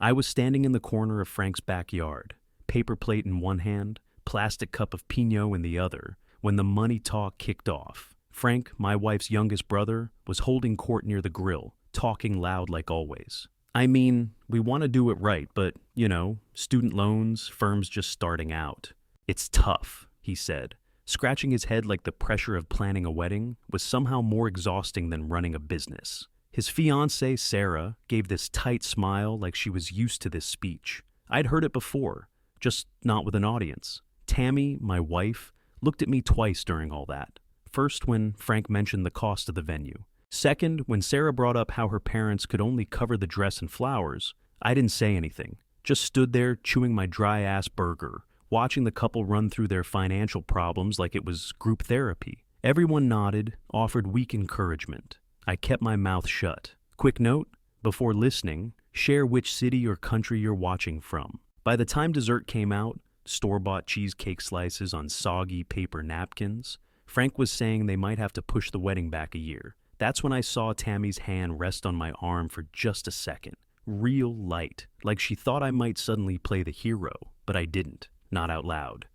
I was standing in the corner of Frank's backyard, paper plate in one hand, plastic cup of Pinot in the other, when the money talk kicked off. Frank, my wife's youngest brother, was holding court near the grill, talking loud like always. I mean, we want to do it right, but, student loans, firms just starting out. It's tough, he said, scratching his head like the pressure of planning a wedding was somehow more exhausting than running a business. His fiancée, Sarah, gave this tight smile like she was used to this speech. I'd heard it before, just not with an audience. Tammy, my wife, looked at me twice during all that. First, when Frank mentioned the cost of the venue. Second, when Sarah brought up how her parents could only cover the dress and flowers. I didn't say anything, just stood there chewing my dry-ass burger, watching the couple run through their financial problems like it was group therapy. Everyone nodded, offered weak encouragement. I kept my mouth shut. Quick note, before listening, share which city or country you're watching from. By the time dessert came out, store-bought cheesecake slices on soggy paper napkins, Frank was saying they might have to push the wedding back a year. That's when I saw Tammy's hand rest on my arm for just a second. Real light, like she thought I might suddenly play the hero, but I didn't, not out loud.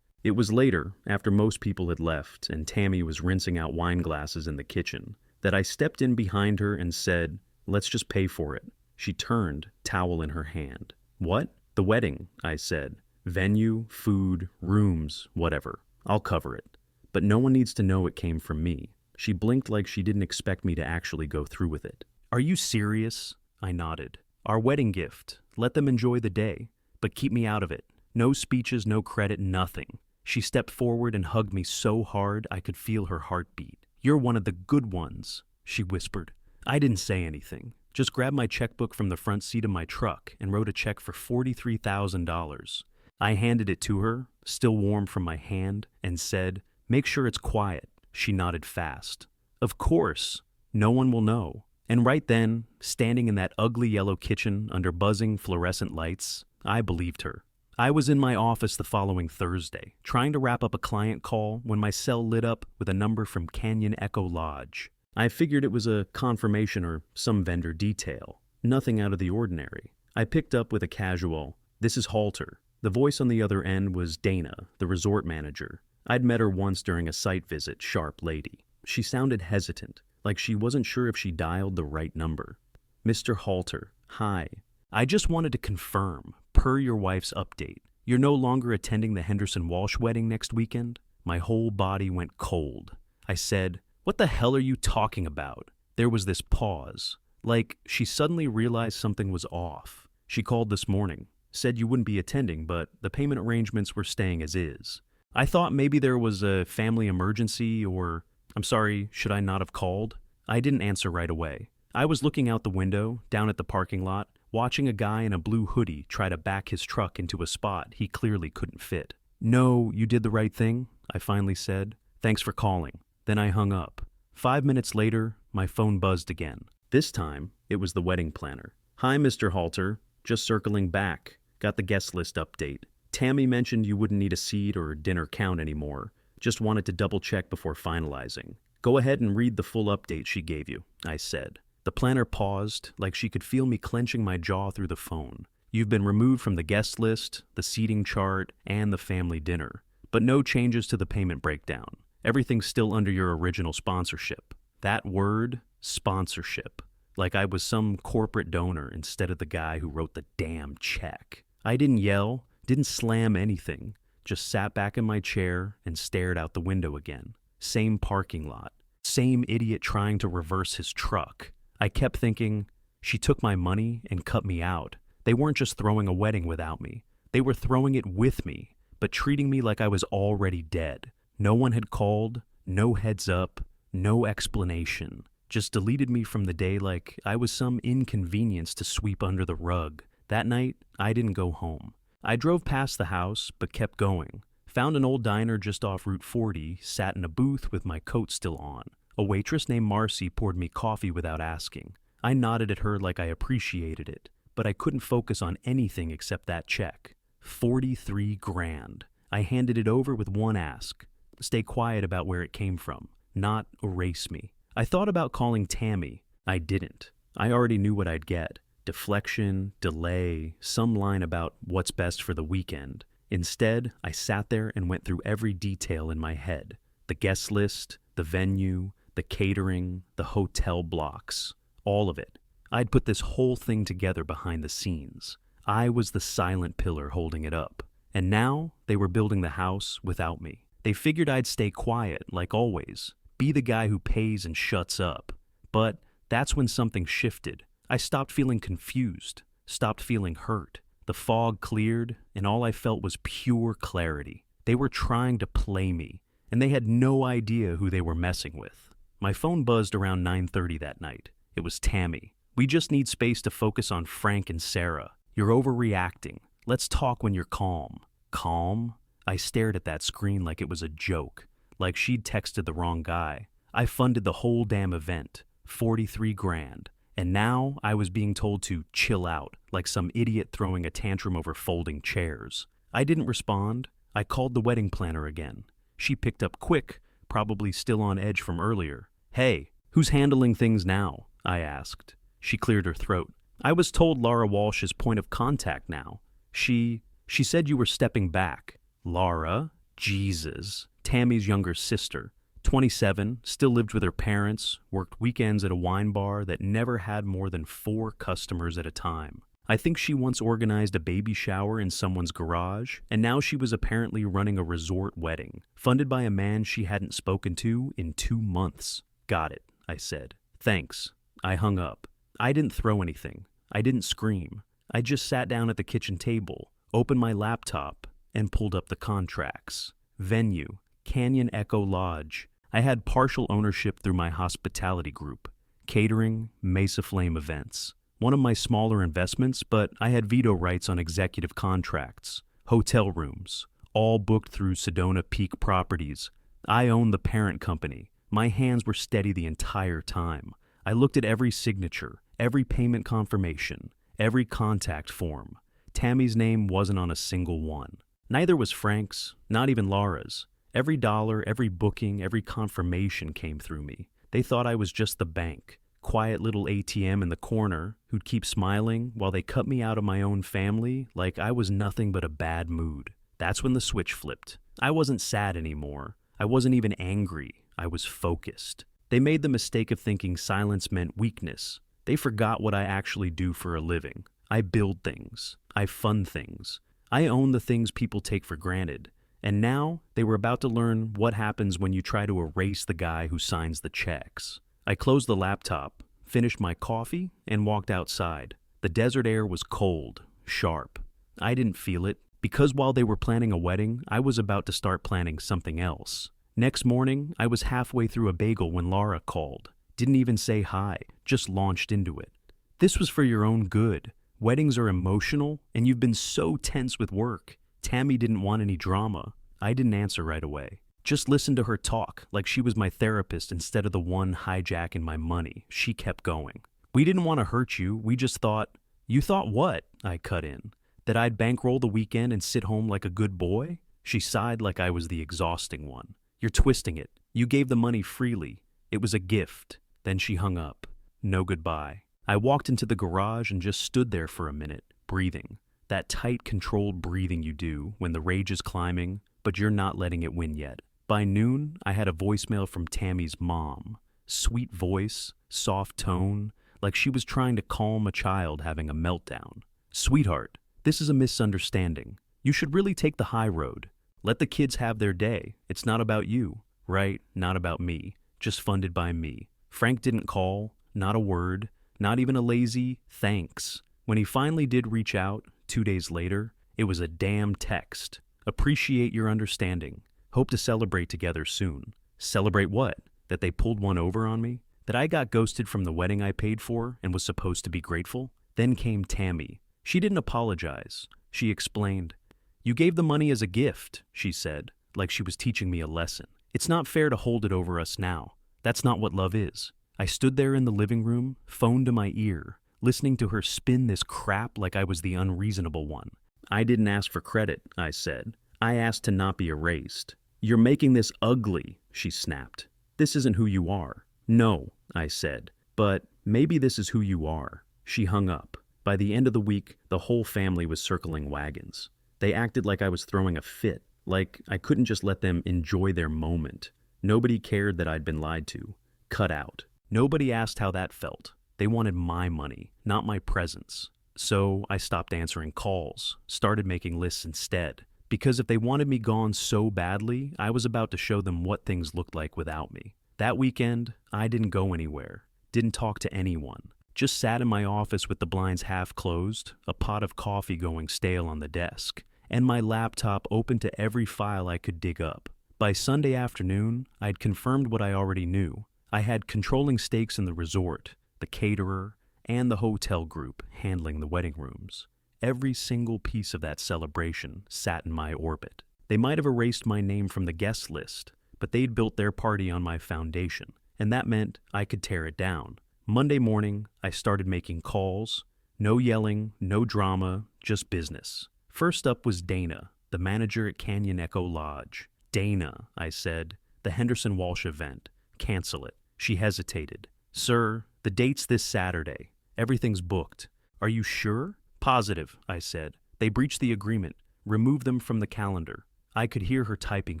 It was later, after most people had left and Tammy was rinsing out wine glasses in the kitchen, that I stepped in behind her and said, "Let's just pay for it." She turned, towel in her hand. "What?" "The wedding," I said. "Venue, food, rooms, whatever. I'll cover it. But no one needs to know it came from me." She blinked like she didn't expect me to actually go through with it. "Are you serious?" I nodded. "Our wedding gift. Let them enjoy the day. But keep me out of it. No speeches, no credit, nothing." She stepped forward and hugged me so hard I could feel her heartbeat. "You're one of the good ones," she whispered. I didn't say anything. Just grabbed my checkbook from the front seat of my truck and wrote a check for $43,000. I handed it to her, still warm from my hand, and said, "Make sure it's quiet." She nodded fast. "Of course. No one will know." And right then, standing in that ugly yellow kitchen under buzzing fluorescent lights, I believed her. I was in my office the following Thursday, trying to wrap up a client call when my cell lit up with a number from Canyon Echo Lodge. I figured it was a confirmation or some vendor detail. Nothing out of the ordinary. I picked up with a casual, "This is Halter." The voice on the other end was Dana, the resort manager. I'd met her once during a site visit, sharp lady. She sounded hesitant, like she wasn't sure if she dialed the right number. "Mr. Halter, hi. I just wanted to confirm, per your wife's update, you're no longer attending the Henderson Walsh wedding next weekend?" My whole body went cold. I said, "What the hell are you talking about?" There was this pause, like she suddenly realized something was off. She called this morning, said you wouldn't be attending, but the payment arrangements were staying as is. I thought maybe there was a family emergency or, I'm sorry, should I not have called? I didn't answer right away. I was looking out the window, down at the parking lot, watching a guy in a blue hoodie try to back his truck into a spot he clearly couldn't fit. "No, you did the right thing," I finally said. "Thanks for calling." Then I hung up. 5 minutes later, my phone buzzed again. This time, it was the wedding planner. "Hi, Mr. Halter. Just circling back. Got the guest list update. Tammy mentioned you wouldn't need a seat or dinner count anymore. Just wanted to double check before finalizing." "Go ahead and read the full update she gave you," I said. The planner paused, like she could feel me clenching my jaw through the phone. "You've been removed from the guest list, the seating chart, and the family dinner. But no changes to the payment breakdown. Everything's still under your original sponsorship." That word, sponsorship. Like I was some corporate donor instead of the guy who wrote the damn check. I didn't yell, didn't slam anything, just sat back in my chair and stared out the window again. Same parking lot. Same idiot trying to reverse his truck. I kept thinking, she took my money and cut me out. They weren't just throwing a wedding without me. They were throwing it with me, but treating me like I was already dead. No one had called, no heads up, no explanation. Just deleted me from the day like I was some inconvenience to sweep under the rug. That night, I didn't go home. I drove past the house, but kept going. Found an old diner just off Route 40, sat in a booth with my coat still on. A waitress named Marcy poured me coffee without asking. I nodded at her like I appreciated it, but I couldn't focus on anything except that check. 43 grand. I handed it over with one ask. Stay quiet about where it came from, not erase me. I thought about calling Tammy. I didn't. I already knew what I'd get. deflection, delay, some line about what's best for the weekend. Instead, I sat there and went through every detail in my head. The guest list, the venue, the catering, the hotel blocks, all of it. I'd put this whole thing together behind the scenes. I was the silent pillar holding it up. And now they were building the house without me. They figured I'd stay quiet, like always, be the guy who pays and shuts up. But that's when something shifted. I stopped feeling confused, stopped feeling hurt. The fog cleared, and all I felt was pure clarity. They were trying to play me, and they had no idea who they were messing with. My phone buzzed around 9:30 that night. It was Tammy. "We just need space to focus on Frank and Sarah. You're overreacting. Let's talk when you're calm." Calm? I stared at that screen like it was a joke, like she'd texted the wrong guy. I funded the whole damn event, 43 grand. And now I was being told to chill out, like some idiot throwing a tantrum over folding chairs. I didn't respond. I called the wedding planner again. She picked up quick, probably still on edge from earlier. "Hey, who's handling things now?" I asked. She cleared her throat. "I was told Laura Walsh is point of contact now. She said you were stepping back." Laura? Jesus. Tammy's younger sister. 27, still lived with her parents, worked weekends at a wine bar that never had more than 4 customers at a time. I think she once organized a baby shower in someone's garage, and now she was apparently running a resort wedding, funded by a man she hadn't spoken to in 2 months. "Got it," I said. "Thanks." I hung up. I didn't throw anything. I didn't scream. I just sat down at the kitchen table, opened my laptop, and pulled up the contracts. Venue, Canyon Echo Lodge. I had partial ownership through my hospitality group. Catering, Mesa Flame Events. One of my smaller investments, but I had veto rights on executive contracts. Hotel rooms, all booked through Sedona Peak Properties. I owned the parent company. My hands were steady the entire time. I looked at every signature, every payment confirmation, every contact form. Tammy's name wasn't on a single one. Neither was Frank's, not even Laura's. Every dollar, every booking, every confirmation came through me. They thought I was just the bank, quiet little ATM in the corner who'd keep smiling while they cut me out of my own family like I was nothing but a bad mood. That's when the switch flipped. I wasn't sad anymore. I wasn't even angry. I was focused. They made the mistake of thinking silence meant weakness. They forgot what I actually do for a living. I build things. I fund things. I own the things people take for granted. And now they were about to learn what happens when you try to erase the guy who signs the checks. I closed the laptop, finished my coffee, and walked outside. The desert air was cold, sharp. I didn't feel it, because while they were planning a wedding, I was about to start planning something else. Next morning, I was halfway through a bagel when Laura called. Didn't even say hi, just launched into it. "This was for your own good. Weddings are emotional, and you've been so tense with work. Tammy didn't want any drama." I didn't answer right away. Just listened to her talk like she was my therapist instead of the one hijacking my money. She kept going. "We didn't want to hurt you. We just thought—" "You thought what?" I cut in. "That I'd bankroll the weekend and sit home like a good boy?" She sighed like I was the exhausting one. "You're twisting it. You gave the money freely. It was a gift." Then she hung up. No goodbye. I walked into the garage and just stood there for a minute, breathing. That tight, controlled breathing you do when the rage is climbing, but you're not letting it win yet. By noon, I had a voicemail from Tammy's mom. Sweet voice, soft tone, like she was trying to calm a child having a meltdown. "Sweetheart, this is a misunderstanding. You should really take the high road. Let the kids have their day. It's not about you, right? Not about me. Just funded by me. Frank didn't call, not a word, not even a lazy thanks. When he finally did reach out, 2 days later, it was a damn text. Appreciate your understanding. Hope to celebrate together soon." Celebrate what? That they pulled one over on me? That I got ghosted from the wedding I paid for and was supposed to be grateful? Then came Tammy. She didn't apologize. She explained. "You gave the money as a gift," she said, like she was teaching me a lesson. "It's not fair to hold it over us now. That's not what love is." I stood there in the living room, phone to my ear, listening to her spin this crap like I was the unreasonable one. "I didn't ask for credit," I said. "I asked to not be erased." "You're making this ugly," she snapped. "This isn't who you are." "No," I said, "but maybe this is who you are." She hung up. By the end of the week, the whole family was circling wagons. They acted like I was throwing a fit, like I couldn't just let them enjoy their moment. Nobody cared that I'd been lied to. Cut out. Nobody asked how that felt. They wanted my money, not my presence. So I stopped answering calls, started making lists instead. Because if they wanted me gone so badly, I was about to show them what things looked like without me. That weekend, I didn't go anywhere, didn't talk to anyone. Just sat in my office with the blinds half closed, a pot of coffee going stale on the desk, and my laptop open to every file I could dig up. By Sunday afternoon, I'd confirmed what I already knew. I had controlling stakes in the resort, the caterer, and the hotel group handling the wedding rooms. Every single piece of that celebration sat in my orbit. They might have erased my name from the guest list, but they'd built their party on my foundation, and that meant I could tear it down. Monday morning, I started making calls. No yelling, no drama, just business. First up was Dana, the manager at Canyon Echo Lodge. Dana, I said, the Henderson Walsh event. Cancel it. She hesitated. Sir, the date's this Saturday. Everything's booked. Are you sure? Positive, I said. They breached the agreement. Remove them from the calendar. I could hear her typing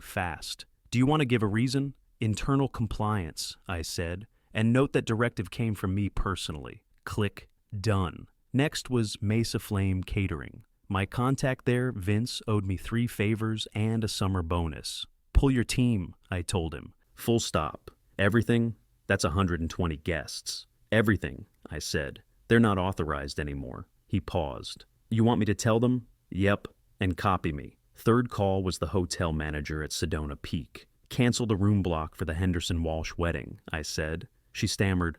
fast. Do you want to give a reason? Internal compliance, I said. And note that directive came from me personally. Click. Done. Next was Mesa Flame Catering. My contact there, Vince, owed me 3 favors and a summer bonus. Pull your team, I told him. Full stop. Everything? That's 120 guests. Everything, I said. They're not authorized anymore. He paused. You want me to tell them? Yep. And copy me. Third call was the hotel manager at Sedona Peak. Cancel the room block for the Henderson Walsh wedding, I said. She stammered,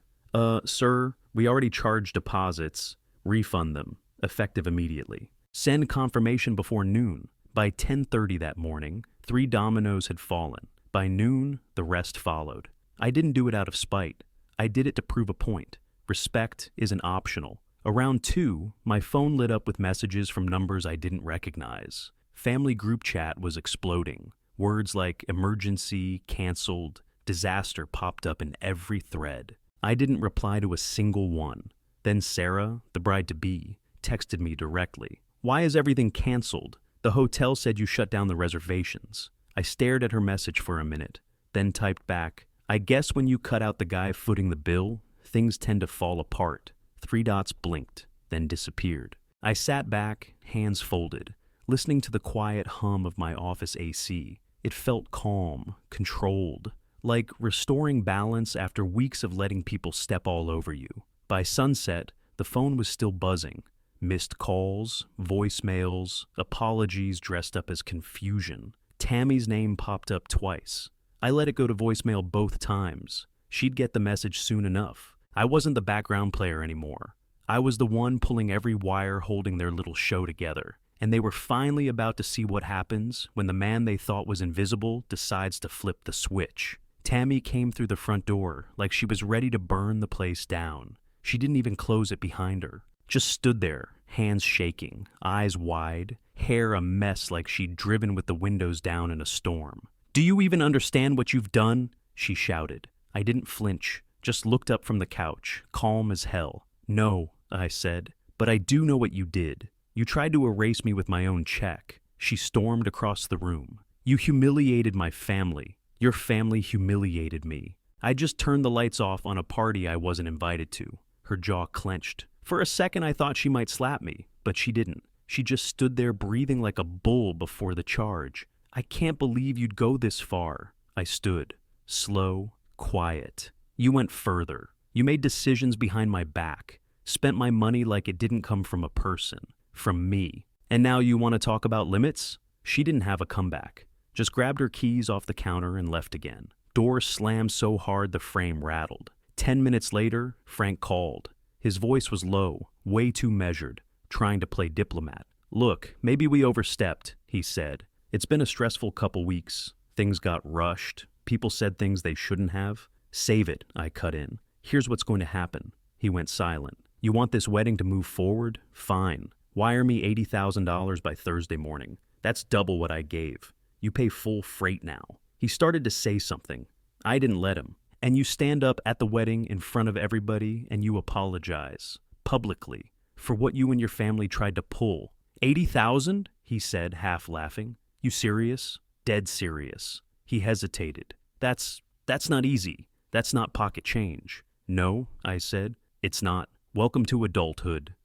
sir, we already charged deposits. Refund them, effective immediately. Send confirmation before noon. By 10:30 that morning, 3 dominoes had fallen. By noon, the rest followed. I didn't do it out of spite. I did it to prove a point. Respect isn't optional. Around 2, my phone lit up with messages from numbers I didn't recognize. Family group chat was exploding. Words like emergency, canceled, disaster popped up in every thread. I didn't reply to a single one. Then Sarah, the bride-to-be, texted me directly. Why is everything canceled? The hotel said you shut down the reservations. I stared at her message for a minute, then typed back, I guess when you cut out the guy footing the bill, things tend to fall apart. 3 dots blinked, then disappeared. I sat back, hands folded, listening to the quiet hum of my office AC. It felt calm, controlled, like restoring balance after weeks of letting people step all over you. By sunset, the phone was still buzzing. Missed calls, voicemails, apologies dressed up as confusion. Tammy's name popped up twice. I let it go to voicemail both times. She'd get the message soon enough. I wasn't the background player anymore. I was the one pulling every wire holding their little show together. And they were finally about to see what happens when the man they thought was invisible decides to flip the switch. Tammy came through the front door like she was ready to burn the place down. She didn't even close it behind her. Just stood there, hands shaking, eyes wide, hair a mess like she'd driven with the windows down in a storm. Do you even understand what you've done? She shouted. I didn't flinch, just looked up from the couch, calm as hell. No, I said, but I do know what you did. You tried to erase me with my own check. She stormed across the room. You humiliated my family. Your family humiliated me. I just turned the lights off on a party I wasn't invited to. Her jaw clenched. For a second I thought she might slap me, but she didn't. She just stood there breathing like a bull before the charge. I can't believe you'd go this far. I stood, slow, quiet. You went further. You made decisions behind my back. Spent my money like it didn't come from a person. From me. And now you want to talk about limits? She didn't have a comeback. Just grabbed her keys off the counter and left again. Door slammed so hard the frame rattled. 10 minutes later, Frank called. His voice was low, way too measured, trying to play diplomat. Look, maybe we overstepped, he said. It's been a stressful couple weeks. Things got rushed. People said things they shouldn't have. Save it, I cut in. Here's what's going to happen. He went silent. You want this wedding to move forward? Fine. Wire me $80,000 by Thursday morning. That's double what I gave. You pay full freight now. He started to say something. I didn't let him. And you stand up at the wedding in front of everybody and you apologize. Publicly. For what you and your family tried to pull. 80,000? He said, half laughing. You serious? Dead serious. He hesitated. That's not easy. That's not pocket change. No, I said. It's not. Welcome to adulthood.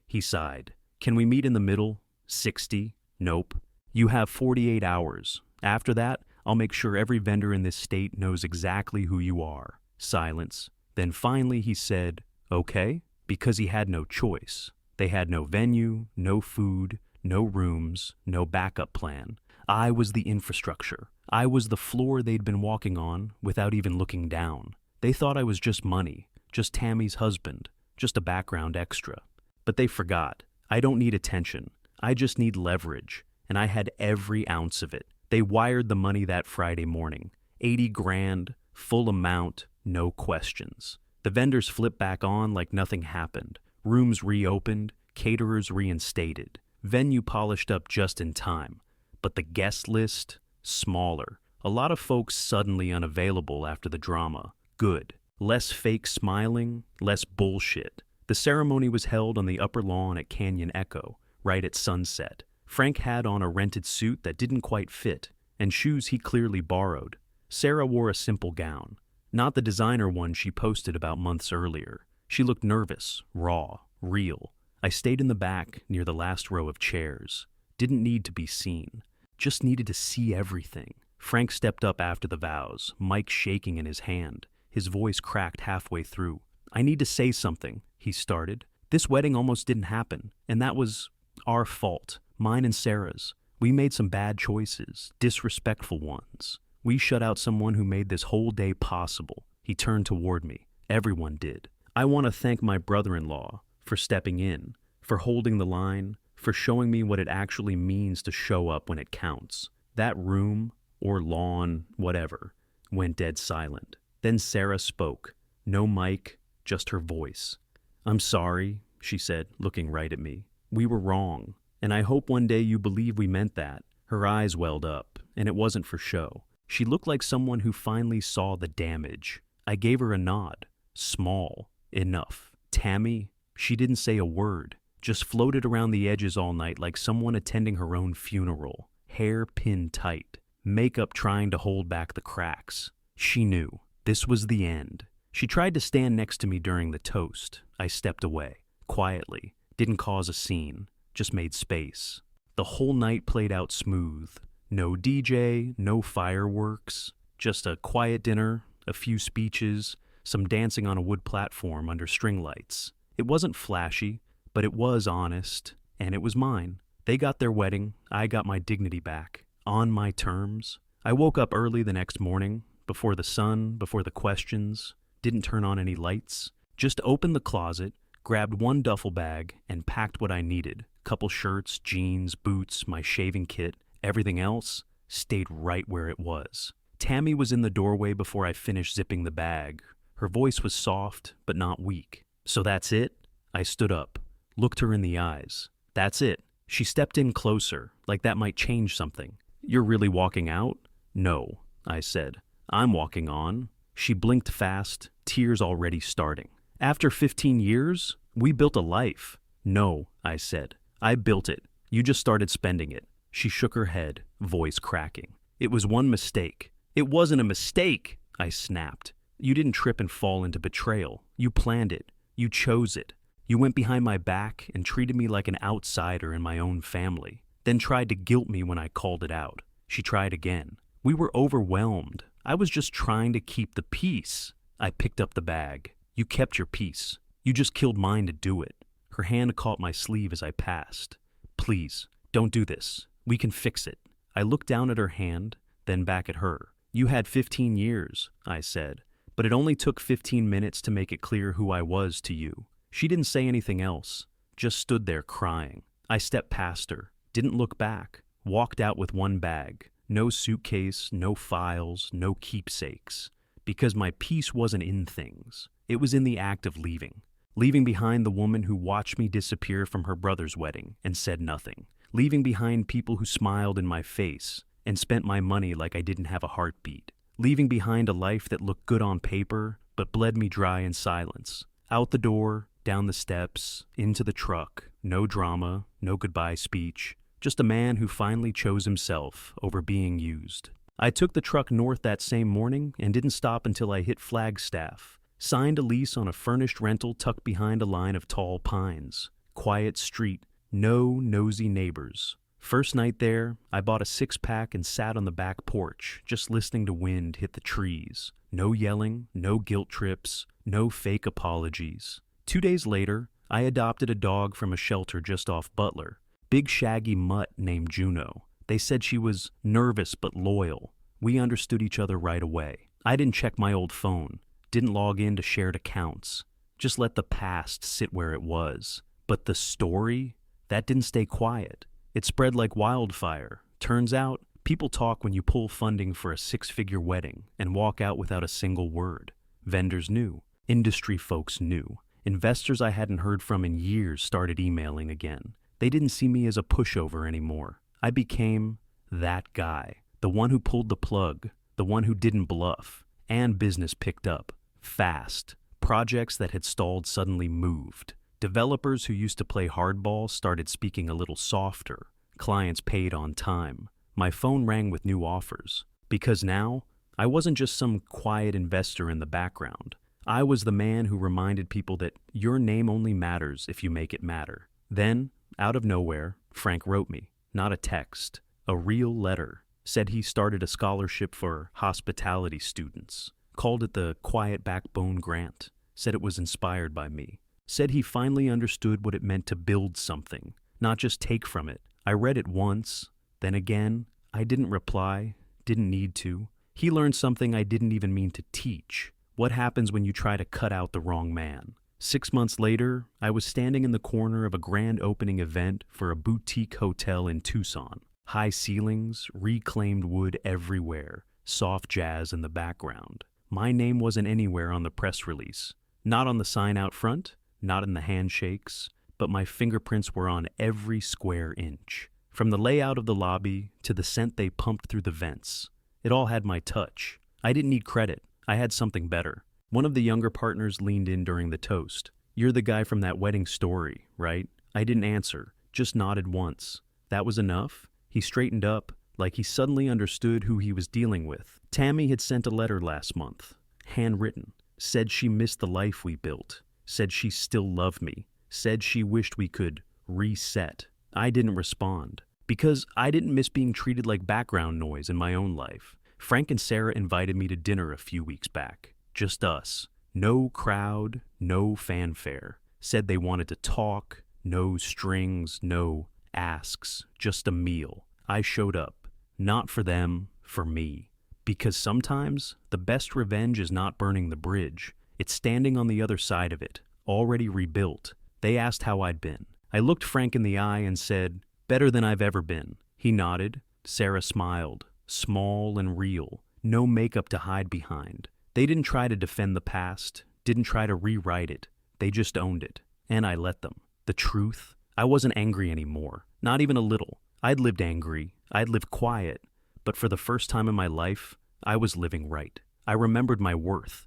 He sighed. Can we meet in the middle? 60? Nope. You have 48 hours. After that, I'll make sure every vendor in this state knows exactly who you are. Silence. Then finally he said, okay, because he had no choice. They had no venue, no food, no rooms, no backup plan. I was the infrastructure. I was the floor they'd been walking on without even looking down. They thought I was just money, just Tammy's husband, just a background extra. But they forgot. I don't need attention. I just need leverage, and I had every ounce of it. They wired the money that Friday morning. 80 grand, full amount, no questions. The vendors flipped back on like nothing happened. Rooms reopened, caterers reinstated. Venue polished up just in time. But the guest list, smaller. A lot of folks suddenly unavailable after the drama. Good. Less fake smiling, less bullshit. The ceremony was held on the upper lawn at Canyon Echo, right at sunset. Frank had on a rented suit that didn't quite fit, and shoes he clearly borrowed. Sarah wore a simple gown, not the designer one she posted about months earlier. She looked nervous, raw, real. I stayed in the back near the last row of chairs. Didn't need to be seen. Just needed to see everything. Frank stepped up after the vows, mic shaking in his hand. His voice cracked halfway through. I need to say something, he started. This wedding almost didn't happen, and that was our fault. Mine and Sarah's. We made some bad choices, disrespectful ones. We shut out someone who made this whole day possible. He turned toward me. Everyone did. I want to thank my brother-in-law for stepping in, for holding the line, for showing me what it actually means to show up when it counts. That room, or lawn, whatever, went dead silent. Then Sarah spoke. No mic, just her voice. I'm sorry, she said, looking right at me. We were wrong. And I hope one day you believe we meant that. Her eyes welled up, and it wasn't for show. She looked like someone who finally saw the damage. I gave her a nod. Small. Enough. Tammy, she didn't say a word. Just floated around the edges all night like someone attending her own funeral. Hair pinned tight. Makeup trying to hold back the cracks. She knew. This was the end. She tried to stand next to me during the toast. I stepped away. Quietly. Didn't cause a scene. Just made space. The whole night played out smooth. No DJ, no fireworks, just a quiet dinner, a few speeches, some dancing on a wood platform under string lights. It wasn't flashy, but it was honest, and it was mine. They got their wedding, I got my dignity back, on my terms. I woke up early the next morning, before the sun, before the questions, didn't turn on any lights, just opened the closet, grabbed one duffel bag, and packed what I needed. Couple shirts, jeans, boots, my shaving kit, everything else stayed right where it was. Tammy was in the doorway before I finished zipping the bag. Her voice was soft, but not weak. So that's it? I stood up, looked her in the eyes. That's it. She stepped in closer, like that might change something. You're really walking out? No, I said. I'm walking on. She blinked fast, tears already starting. After 15 years, we built a life. No, I said. I built it. You just started spending it. She shook her head, voice cracking. It was one mistake. It wasn't a mistake, I snapped. You didn't trip and fall into betrayal. You planned it. You chose it. You went behind my back and treated me like an outsider in my own family, then tried to guilt me when I called it out. She tried again. We were overwhelmed. I was just trying to keep the peace. I picked up the bag. You kept your peace. You just killed mine to do it. Her hand caught my sleeve as I passed. Please, don't do this. We can fix it. I looked down at her hand, then back at her. You had 15 years, I said, but it only took 15 minutes to make it clear who I was to you. She didn't say anything else, just stood there crying. I stepped past her, didn't look back, walked out with one bag. No suitcase, no files, no keepsakes. Because my peace wasn't in things. It was in the act of leaving. Leaving behind the woman who watched me disappear from her brother's wedding and said nothing. Leaving behind people who smiled in my face and spent my money like I didn't have a heartbeat. Leaving behind a life that looked good on paper but bled me dry in silence. Out the door, down the steps, into the truck, no drama, no goodbye speech, just a man who finally chose himself over being used. I took the truck north that same morning and didn't stop until I hit Flagstaff. Signed a lease on a furnished rental tucked behind a line of tall pines. Quiet street, no nosy neighbors. First night there, I bought a six-pack and sat on the back porch, just listening to wind hit the trees. No yelling, no guilt trips, no fake apologies. 2 days later, I adopted a dog from a shelter just off Butler. Big shaggy mutt named Juno. They said she was nervous but loyal. We understood each other right away. I didn't check my old phone, didn't log in to shared accounts. Just let the past sit where it was. But the story, that didn't stay quiet. It spread like wildfire. Turns out, people talk when you pull funding for a six-figure wedding and walk out without a single word. Vendors knew. Industry folks knew. Investors I hadn't heard from in years started emailing again. They didn't see me as a pushover anymore. I became that guy. The one who pulled the plug. The one who didn't bluff. And business picked up. Fast. Projects that had stalled suddenly moved. Developers who used to play hardball started speaking a little softer. Clients paid on time. My phone rang with new offers. Because now, I wasn't just some quiet investor in the background. I was the man who reminded people that your name only matters if you make it matter. Then, out of nowhere, Frank wrote me. Not a text. A real letter. Said he started a scholarship for hospitality students. Called it the Quiet Backbone Grant. Said it was inspired by me. Said he finally understood what it meant to build something, not just take from it. I read it once, then again. I didn't reply, didn't need to. He learned something I didn't even mean to teach. What happens when you try to cut out the wrong man? 6 months later, I was standing in the corner of a grand opening event for a boutique hotel in Tucson. High ceilings, reclaimed wood everywhere, soft jazz in the background. My name wasn't anywhere on the press release. Not on the sign out front, not in the handshakes, but my fingerprints were on every square inch. From the layout of the lobby to the scent they pumped through the vents. It all had my touch. I didn't need credit. I had something better. One of the younger partners leaned in during the toast. "You're the guy from that wedding story, right?" I didn't answer, just nodded once. That was enough. He straightened up, like he suddenly understood who he was dealing with. Tammy had sent a letter last month, handwritten. Said she missed the life we built. Said she still loved me. Said she wished we could reset. I didn't respond. Because I didn't miss being treated like background noise in my own life. Frank and Sarah invited me to dinner a few weeks back. Just us. No crowd, no fanfare. Said they wanted to talk. No strings, no asks. Just a meal. I showed up. Not for them, for me. Because sometimes, the best revenge is not burning the bridge. It's standing on the other side of it, already rebuilt. They asked how I'd been. I looked Frank in the eye and said, "Better than I've ever been." He nodded. Sarah smiled, small and real. No makeup to hide behind. They didn't try to defend the past, didn't try to rewrite it. They just owned it. And I let them. The truth? I wasn't angry anymore. Not even a little. I'd lived angry. I'd lived quiet. But for the first time in my life, I was living right. I remembered my worth.